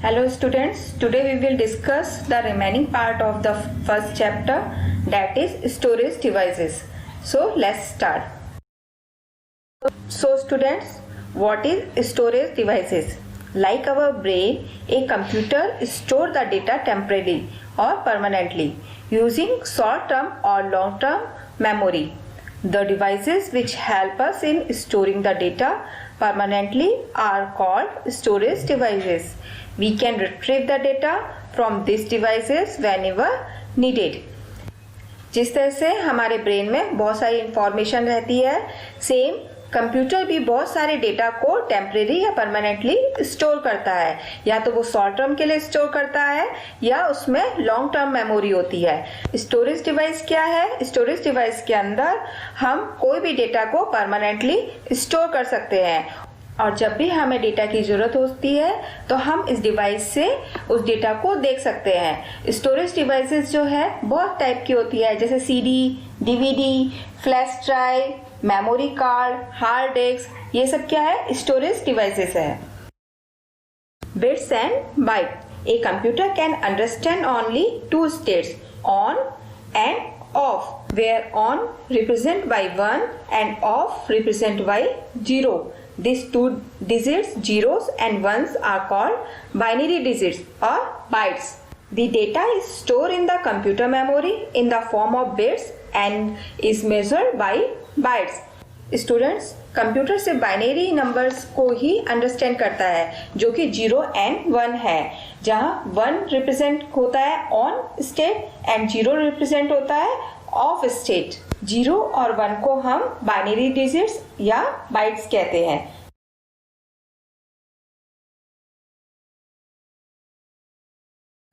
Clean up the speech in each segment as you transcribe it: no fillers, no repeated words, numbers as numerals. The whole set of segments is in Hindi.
Hello students, today we will discuss the remaining part of the first chapter, that is storage devices. So let's start. So students, what is storage devices? Like our brain, a computer stores the data temporarily or permanently using short-term or long-term memory. The devices which help us in storing the data permanently are called storage devices. We can retrieve the data from these devices whenever needed. जिस तरह से हमारे ब्रेन में बहुत सारी इंफॉर्मेशन रहती है, सेम कंप्यूटर भी बहुत सारे डेटा को टेम्परेरी या परमानेंटली स्टोर करता है. या तो वो शॉर्ट टर्म के लिए स्टोर करता है या उसमें लॉन्ग टर्म मेमोरी होती है. स्टोरेज डिवाइस क्या है? स्टोरेज डिवाइस के अंदर हम कोई भी डेटा को परमानेंटली स्टोर कर सकते हैं और जब भी हमें डेटा की जरूरत होती है तो हम इस डिवाइस से उस डेटा को देख सकते हैं. स्टोरेज डिवाइसेस जो है बहुत टाइप की होती है, जैसे CD, DVD, flash drive, memory card, hard disk, ये सब क्या है? स्टोरेज डिवाइसेस है. Bits and byte. A computer can understand only two states, on and off, where on represent by 1 and off represent by 0. These two digits, zeros and ones, are called binary digits or bytes. The data is stored in the computer memory in the form of bits and is measured by bytes. Students, computer से बाइनरी नंबर्स को ही अंडरस्टैंड करता है जो कि 0 and 1 है, जहां 1 रिप्रेजेंट होता है ऑन स्टेट एंड 0 रिप्रेजेंट होता है ऑफ स्टेट. 0 और 1 को हम बाइनरी डिजिट्स या बाइट्स कहते हैं.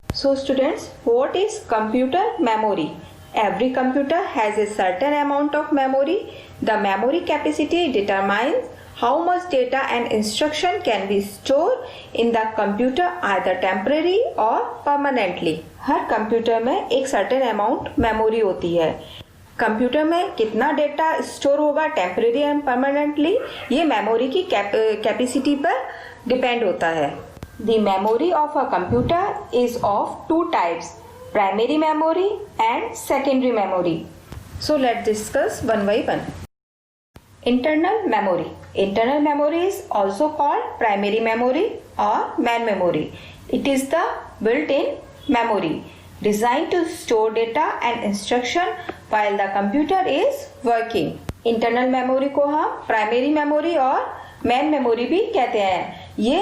So students, what is computer memory? Every computer has a certain amount of memory. The memory capacity determines how much data and instruction can be stored in the computer either temporary or permanently. Her computer में एक certain amount memory होती है. कंप्यूटर में कितना डेटा स्टोर होगा टेम्परेरी एंड परमानेंटली, ये मेमोरी की कैपेसिटी पर डिपेंड होता है. The memory of a computer is of two types, primary memory and secondary memory. So let's discuss one by one. Internal memory. Internal memory is also called primary memory or main memory. It is the built-in memory designed to store data and instruction while the computer is working. Internal memory को हम primary memory और main memory भी कहते हैं. ये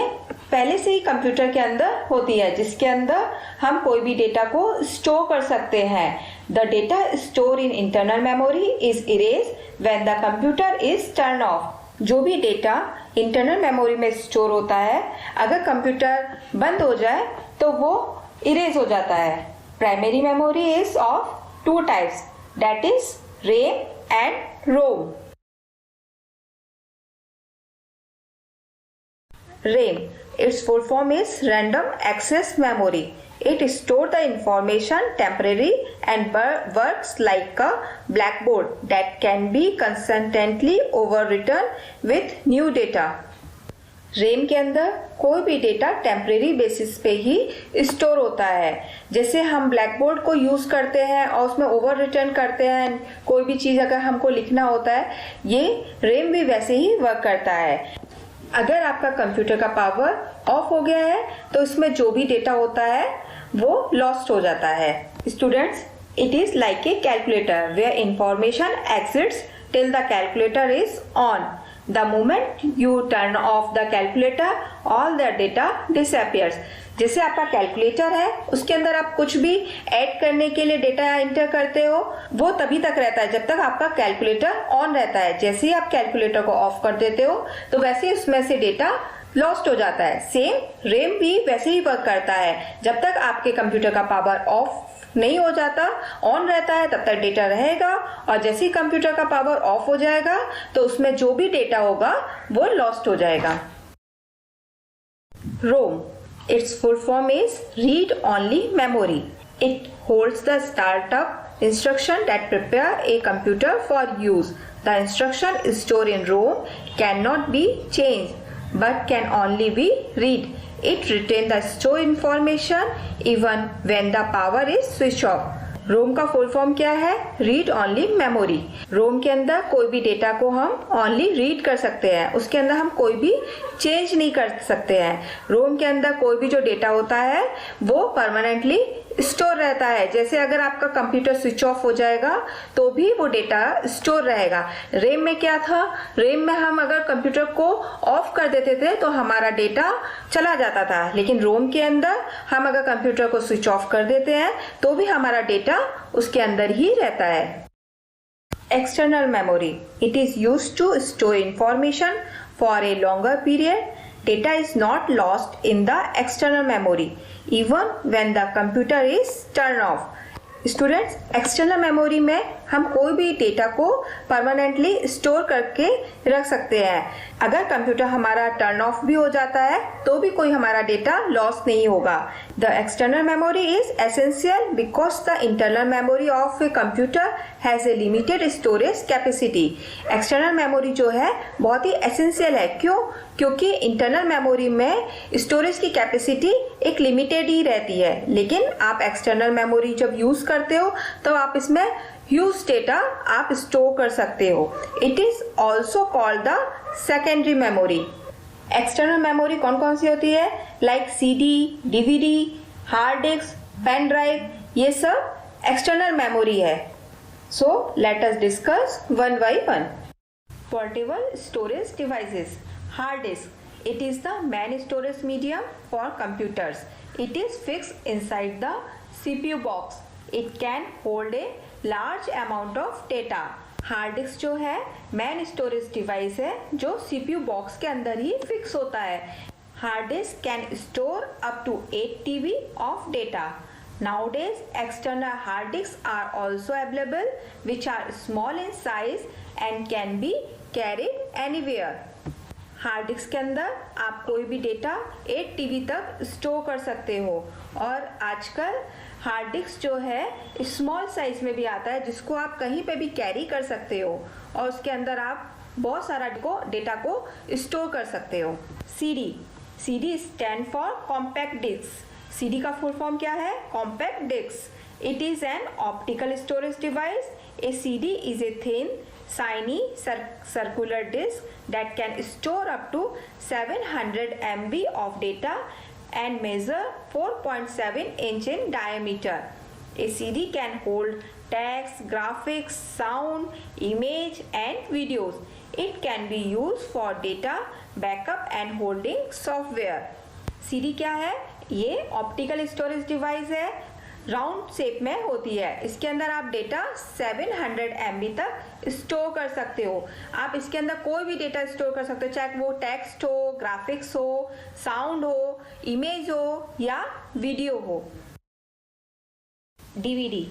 पहले से ही कंप्यूटर के अंदर होती है जिसके अंदर हम कोई भी डेटा को स्टोर कर सकते हैं. The data store in internal memory is erase when the computer is turn off. जो भी डेटा इंटरनल मेमोरी में स्टोर होता है, अगर कंप्यूटर बंद हो जाए तो वो इरेज हो जाता है. Primary memory is of two types, that is RAM and ROM. RAM, its full form is Random Access Memory. It stores the information temporarily and works like a blackboard that can be constantly overwritten with new data. RAM के अंदर कोई भी डेटा टेम्परेरी बेसिस पे ही स्टोर होता है. जैसे हम ब्लैक बोर्ड को यूज करते हैं और उसमें ओवर रिटर्न करते हैं, कोई भी चीज अगर हमको लिखना होता है, ये RAM भी वैसे ही वर्क करता है. अगर आपका कंप्यूटर का पावर ऑफ हो गया है तो इसमें जो भी डेटा होता है वो लॉस्ट हो जाता है. Students, it is like a calculator where information exists till the calculator is on. The moment you turn off the calculator all the data disappears. जैसे आपका कैलकुलेटर है, उसके अंदर आप कुछ भी ऐड करने के लिए डेटा एंटर करते हो, वो तभी तक रहता है जब तक आपका कैलकुलेटर ऑन रहता है. जैसे ही आप कैलकुलेटर को ऑफ कर देते हो तो वैसे ही उसमें से डेटा लॉस्ट हो जाता है. सेम रैम भी वैसे ही वर्क करता है. जब तक आपके कंप्यूटर का पावर ऑफ नहीं हो जाता, ऑन रहता है, तब तक डेटा रहेगा और जैसे ही कंप्यूटर का पावर ऑफ हो जाएगा तो उसमें जो भी डेटा होगा वो लॉस्ट हो जाएगा. रोम, its full form is read only memory. It holds the startup instruction that prepare a computer for use. The instruction is stored in ROM, cannot be changed but can only be read. It retains the store information even when the power is switched off. रोम का फुल फॉर्म क्या है? Read only memory. रोम के अंदर कोई भी डेटा को हम ओनली रीड कर सकते हैं, उसके अंदर हम कोई भी चेंज नहीं कर सकते हैं। रोम के अंदर कोई भी जो डेटा होता है वो परमानेंटली स्टोर रहता है। जैसे अगर आपका कंप्यूटर स्विच ऑफ हो जाएगा तो भी वो डेटा स्टोर रहेगा। रैम में क्या था? रैम में हम अगर कंप्यूटर को ऑफ कर देते थे तो हमारा डेटा चला जाता था, लेकिन रोम के अंदर हम अगर कंप्यूटर को स्विच ऑफ कर देते हैं तो भी हमारा डेटा उसके अंदर ही रहता है। External memory, it is used to store information for a longer period. Data is not lost in the external memory even when the computer is turned off. Students, external memory में हम कोई भी डेटा को परमानेंटली स्टोर करके रख सकते हैं। अगर कंप्यूटर हमारा टर्न ऑफ भी हो जाता है तो भी कोई हमारा डेटा लॉस नहीं होगा। The external memory is essential because the internal memory of a computer has a limited storage capacity. External memory जो है बहुत ही एसेंशियल है। क्यों? क्योंकि इंटरनल मेमोरी में स्टोरेज की कैपेसिटी एक लिमिटेड ही रहती है, लेकिन आप एक्सटर्नल मेमोरी जब यूज करते हो तो आप इसमें ह्यूज डेटा आप स्टोर कर सकते हो। It is also called the secondary memory. External memory कौन कौन सी होती है? Like CD, DVD, hard disk, pen drive, ये सब एक्सटर्नल मेमोरी है। So let us discuss one by one. Portable storage devices. Hard disk. It is the main storage medium for computers. It is fixed inside the CPU box. It can hold a large amount of data. Hard disk जो है मेन स्टोरेज डिवाइस है जो CPU बॉक्स के अंदर ही फिक्स होता है। Hard disk can store up to 8 TB of data. Nowadays, external hard disks are also available, which are small in size and can be carried anywhere. Hard disk के अंदर आप कोई भी डेटा 8 TB तक स्टोर कर सकते हो, और आजकल हार्ड डिस्क जो है स्मॉल साइज में भी आता है जिसको आप कहीं पे भी कैरी कर सकते हो और उसके अंदर आप बहुत सारा डेटा को स्टोर कर सकते हो। CD stand for compact disk. CD का फुल फॉर्म क्या है? Compact disk. It is an optical storage device. A CD is a thin shiny circular disk that can store up to 700 MB of data and measure 4.7 inch in diameter. A CD can hold text, graphics, sound, image and videos. It can be used for data backup and holding software. CD क्या है? ये ऑप्टिकल स्टोरेज डिवाइस है, राउंड शेप में होती है। इसके अंदर आप डेटा 700 MB तक स्टोर कर सकते हो। आप इसके अंदर कोई भी डेटा स्टोर कर सकते हो, चाहे वो टेक्स्ट हो, ग्राफिक्स हो, साउंड हो, इमेज हो या वीडियो हो। DVD.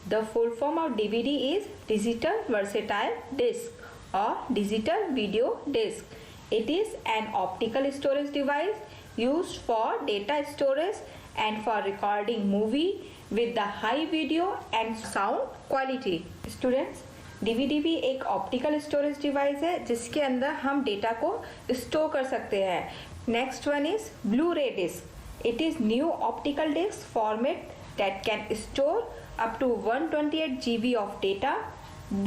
The full form of DVD is Digital Versatile Disc or Digital Video Disc. It is an optical storage device used for data storage and for recording movie with the high video and sound quality. Students, DVD भी एक ऑप्टिकल स्टोरेज डिवाइस है जिसके अंदर हम डेटा को स्टोर कर सकते हैं। Next one is blu ray disk. It is new optical disk format that can store up to 128 GB of data.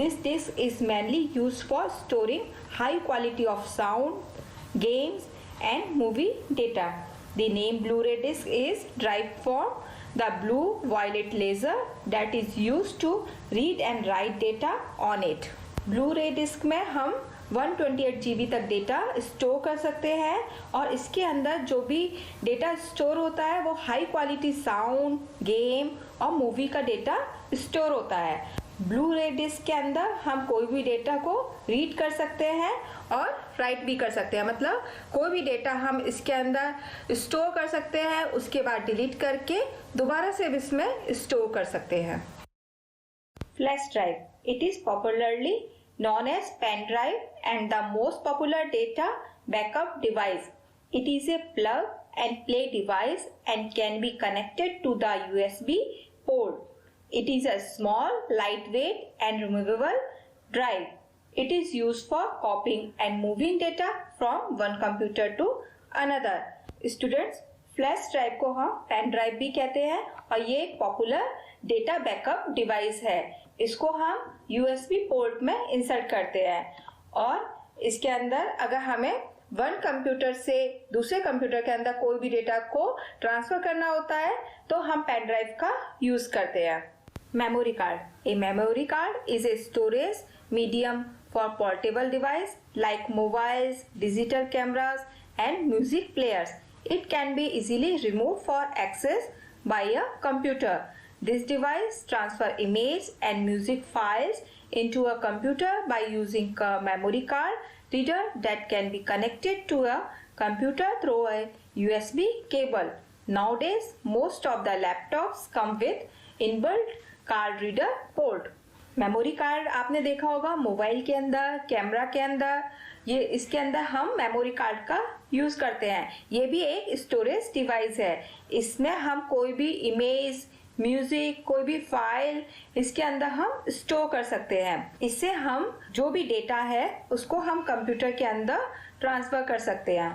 This disk is mainly used for storing high quality of sound, games and movie data. The name Blu-ray disc is derived from the blue violet laser that is used to read and write data on it. Blu-ray disc में हम 128 GB तक डेटा स्टोर कर सकते हैं और इसके अंदर जो भी डेटा स्टोर होता है वो हाई क्वालिटी साउंड, गेम और मूवी का डेटा स्टोर होता है। ब्लू रे डिस्क के अंदर हम कोई भी डेटा को रीड कर सकते हैं और राइट भी कर सकते हैं, मतलब कोई भी डेटा हम इसके अंदर स्टोर कर सकते हैं, उसके बाद डिलीट करके दोबारा से इसमें स्टोर कर सकते हैं। Flash drive, it is popularly known as pen drive and the most popular data backup device. It is a plug and play device and can be connected to the USB port. It is a small, lightweight and removable drive. It is used for copying and moving data from one computer to another. Students, flash drive को हम पेन ड्राइव भी कहते हैं और ये एक पॉपुलर डेटा बैकअप डिवाइस है। इसको हम यूएसबी पोर्ट में इंसर्ट करते हैं और इसके अंदर अगर हमें वन कंप्यूटर से दूसरे कंप्यूटर के अंदर कोई भी डेटा को ट्रांसफर करना होता है तो हम पेन ड्राइव का यूज करते हैं। Memory card. A memory card is a storage medium for portable device like mobiles, digital cameras and music players. It can be easily removed for access by a computer. This device transfer image and music files into a computer by using a memory card reader that can be connected to a computer through a USB cable. Nowadays, most of the laptops come with inbuilt card reader port. Memory card आपने देखा होगा मोबाइल के अंदर, कैमरा के अंदर, ये इसके अंदर हम मेमोरी कार्ड का यूज करते हैं। ये भी एक स्टोरेज डिवाइस है। इसमें हम कोई भी इमेज, म्यूजिक, कोई भी फाइल इसके अंदर हम स्टोर कर सकते हैं। इससे हम जो भी डेटा है उसको हम कंप्यूटर के अंदर ट्रांसफर कर सकते हैं।